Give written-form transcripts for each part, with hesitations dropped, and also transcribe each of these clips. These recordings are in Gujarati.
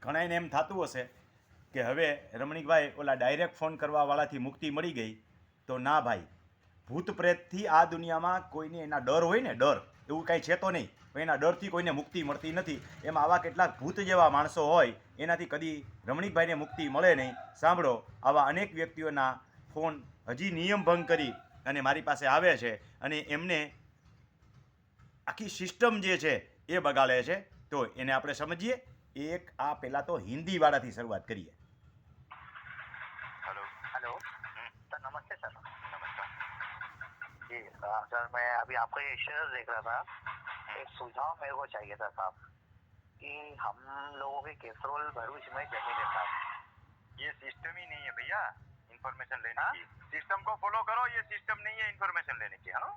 ઘણાને એમ થતું હશે કે હવે રમણીકભાઈ ઓલા ડાયરેક્ટ ફોન કરવાવાળાથી મુક્તિ મળી ગઈ, તો ના ભાઈ, ભૂત પ્રેતથી આ દુનિયામાં કોઈને એના ડર હોય ને, ડર એવું કાંઈ છે તો નહીં, એના ડરથી કોઈને મુક્તિ મળતી નથી. એમ આવા કેટલાક ભૂત જેવા માણસો હોય એનાથી કદી રમણીકભાઈને મુક્તિ મળે નહીં. સાંભળો, આવા અનેક વ્યક્તિઓના ફોન હજી નિયમ ભંગ કરી અને મારી પાસે આવે છે અને એમને આખી સિસ્ટમ જે છે એ બગાડે છે. તો એને આપણે સમજીએ. એક આ પહેલાં તો હિન્દીવાળાથી શરૂઆત કરીએ. हेलो हेलो सर, नमस्ते सर। नमस्कार जी। सर मैं अभी आपका ये शेयर देख रहा था, एक सुझाव मेरे को चाहिए था साहब, कि हम लोगों की कैसरोल भरूच में जमीन है साहब। ये सिस्टम ही नहीं है भैया इन्फॉर्मेशन लेने हाँ? की। सिस्टम को फॉलो करो, ये सिस्टम नहीं है इन्फॉर्मेशन लेने की। हाँ,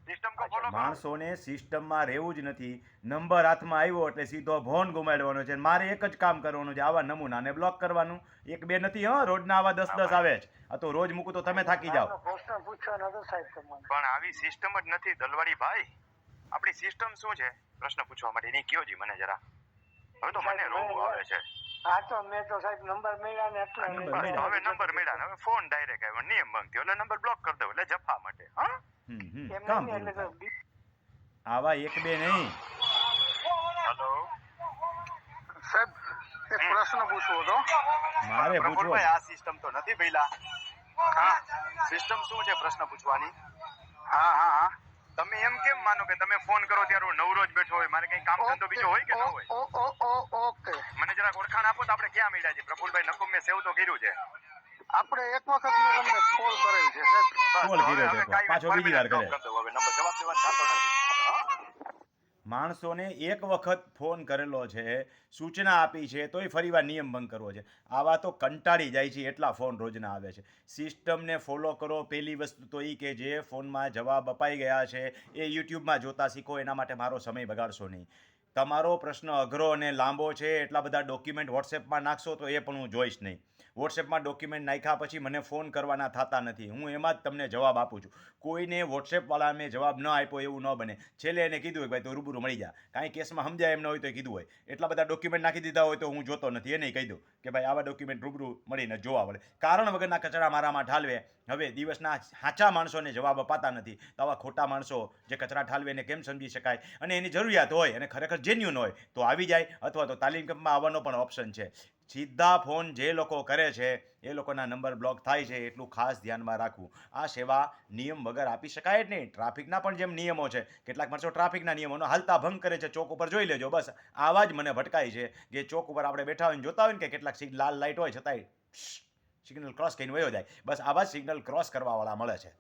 સિસ્ટમ કો ફોલો કરો. માણસોને સિસ્ટમમાં રહેવું જ નથી. નંબર હાથમાં આવ્યો એટલે સીધો ફોન ગુમાડવાનો છે. મારે એક જ કામ કરવાનું છે, આવા નમૂનાને બ્લોક કરવાનું. એક બે નથી, હા, રોજના આવા 10 આવે છે. આ તો રોજ મૂકું તો તમે થાકી જાઓ. પ્રશ્ન પૂછવાનો હતો સાહેબ તમને, પણ આવી સિસ્ટમ જ નથી દલવાડી ભાઈ. આપણી સિસ્ટમ શું છે પ્રશ્ન પૂછવા માટે, એની કયો જી મને જરા. હવે તો મને રોવું આવે છે. હા તો મેં તો સાહેબ નંબર મળ્યા ને એટલે નંબર મળ્યા. હવે નંબર મળ્યા ને હવે ફોન ડાયરેક્ટ આવ્યો, નિયમ ભંગ થયો એટલે નંબર બ્લોક કરી દો એટલે જફા માટે. હા, એમ કામ નહીં પૂરું એટલે થાય. આવા એક બે નહીં. હેલો સાહેબ એક પ્રશ્ન પૂછવો હતો. મારે પૂછવું. પ્રફુલભાઈ, આ સિસ્ટમ તો નથી ભઈલા. હા, સિસ્ટમ શું છે પ્રશ્ન પૂછવાની? હા હા હા, તમે એમ કેમ માનો કે તમે ફોન કરો ત્યારે હું નવરો જ બેઠો હોય, મારે કઈ કામ ધંધો બીજો હોય કે ન હોય? ઓકે. મને જરા ઓળખાણ આપો તો આપણે ક્યાં મળ્યા છે? પ્રફુલભાઈ નકુમ મેં સેવ તો કર્યું છે. આપણે એક વખત મેં તમને કોલ કરેલ છે સાહેબ. કોલ કર્યો છે તો પાછો બીજી વાર કરે. હવે નંબર જવાબ દેવાનો થતો નથી. માણસોને એક વખત ફોન કરેલો છે, સૂચના આપી છે, તોય ફરીવાર નિયમ ભંગ કરવો છે. આવા તો કંટાળી જાય છે એટલા ફોન રોજના આવે છે. સિસ્ટમને ફોલો કરો. પહેલી વસ્તુ તો એ કે જે ફોનમાં જવાબ અપાઈ ગયા છે એ યુટ્યુબમાં જોતા શીખો. એના માટે મારો સમય બગાડશો નહીં. તમારો પ્રશ્ન અઘરો અને લાંબો છે, એટલા બધા ડોક્યુમેન્ટ વોટ્સએપમાં નાખશો તો એ પણ હું જોઈશ નહીં. વોટ્સએપમાં ડોક્યુમેન્ટ નાખ્યા પછી મને ફોન કરવાના થતા નથી. હું એમાં જ તમને જવાબ આપું છું. કોઈને વોટ્સએપવાળા મેં જવાબ ન આપ્યો એવું ન બને. છેલ્લે એને કીધું હોય ભાઈ તો રૂબરૂ મળી જા. કાંઈ કેસમાં સમજાય એમ ન હોય તો કીધું હોય. એટલા બધા ડોક્યુમેન્ટ નાખી દીધા હોય તો હું જોતો નથી. એને કહી દઉં કે ભાઈ આવા ડોક્યુમેન્ટ રૂબરૂ મળીને જોવા પડે. કારણ વગરના કચરા મારામાં ઠાલવે. હવે દિવસના સાચા માણસોને જવાબ અપાતા નથી, તો આવા ખોટા માણસો જે કચરા ઠાલવે એને કેમ સમજી શકાય? અને એની જરૂરિયાત હોય અને ખરેખર જેન્યુન હોય તો આવી જાય, અથવા તો તાલીમ કેમ્પમાં આવવાનો પણ ઓપ્શન છે. સીધા ફોન જે લોકો કરે છે એ લોકોના નંબર બ્લોક થાય છે, એટલું ખાસ ધ્યાનમાં રાખવું. આ સેવા નિયમ વગર આપી શકાય જ નહીં. ટ્રાફિકના પણ જેમ નિયમો છે, કેટલાક માણસો ટ્રાફિકના નિયમોનો હાલતા ભંગ કરે છે. ચોક ઉપર જોઈ લેજો. બસ આવા જ મને ભટકાય છે જે ચોક ઉપર આપણે બેઠા હોય ને જોતા હોય ને કે કેટલાક લાલ લાઇટ હોય છતાંય સિગ્નલ ક્રોસ કરીને વયો જાય. બસ આવા જ સિગ્નલ ક્રોસ કરવાવાળા મળે છે.